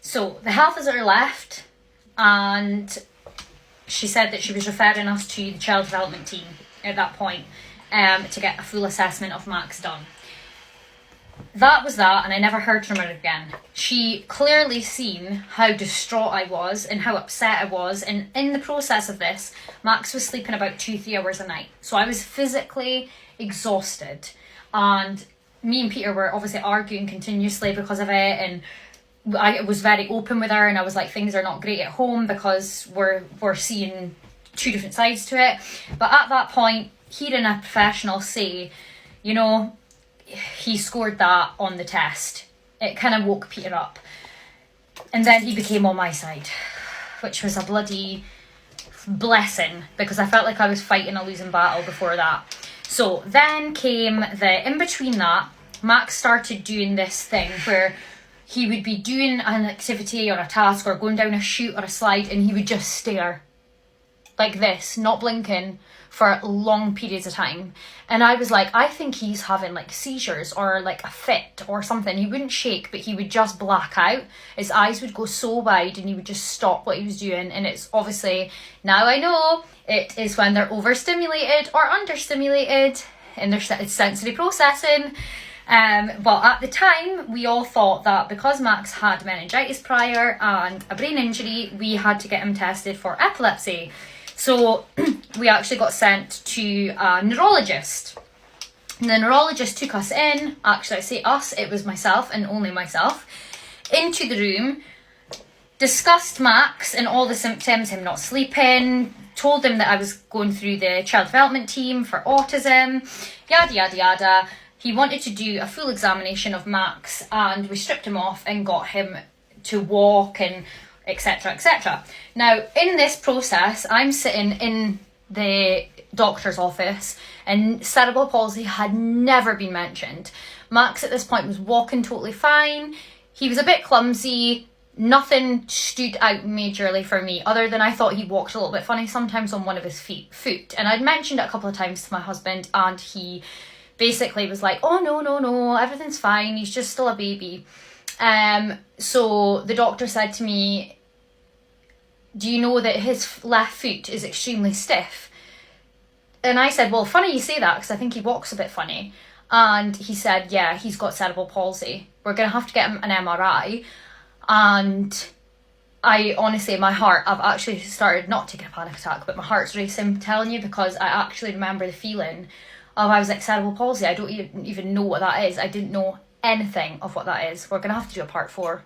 So the health visitor left, and she said that she was referring us to the child development team at that point to get a full assessment of Max done. That was that, and I never heard from her again. She clearly seen how distraught I was and how upset I was, and in the process of this, Max was sleeping about 2-3 hours a night. So I was physically exhausted, and me and Peter were obviously arguing continuously because of it, and I was very open with her, and I was like, things are not great at home because we're seeing two different sides to it. But at that point, hearing a professional say, you know, he scored that on the test, it kind of woke Peter up. And then he became on my side, which was a bloody blessing, because I felt like I was fighting a losing battle before that. So then came in between that, Max started doing this thing where he would be doing an activity or a task or going down a chute or a slide, and he would just stare like this, not blinking, for long periods of time. And I was like, I think he's having like seizures or like a fit or something. He wouldn't shake, but he would just black out. His eyes would go so wide and he would just stop what he was doing. And it's obviously, now I know, it is when they're overstimulated or understimulated in their sensory processing. But at the time, we all thought that because Max had meningitis prior and a brain injury, we had to get him tested for epilepsy. So we actually got sent to a neurologist. The neurologist took us in, actually I say us, it was myself and only myself, into the room, discussed Max and all the symptoms, him not sleeping, told him that I was going through the child development team for autism, yada yada yada. He wanted to do a full examination of Max, and we stripped him off and got him to walk and etc, etc. Now, in this process, I'm sitting in the doctor's office, and cerebral palsy had never been mentioned. Max at this point was walking totally fine. He was a bit clumsy. Nothing stood out majorly for me, other than I thought he walked a little bit funny sometimes on one of his foot. And I'd mentioned it a couple of times to my husband, and he basically was like, oh no, everything's fine, he's just still a baby. So the doctor said to me, do you know that his left foot is extremely stiff? And I said, well, funny you say that, because I think he walks a bit funny. And he said, yeah, he's got cerebral palsy. We're going to have to get him an MRI. And I honestly, my heart, I've actually started not taking a panic attack, but my heart's racing, I'm telling you, because I actually remember the feeling of, I was like, cerebral palsy, I don't even know what that is. I didn't know anything of what that is. We're going to have to do a part 4.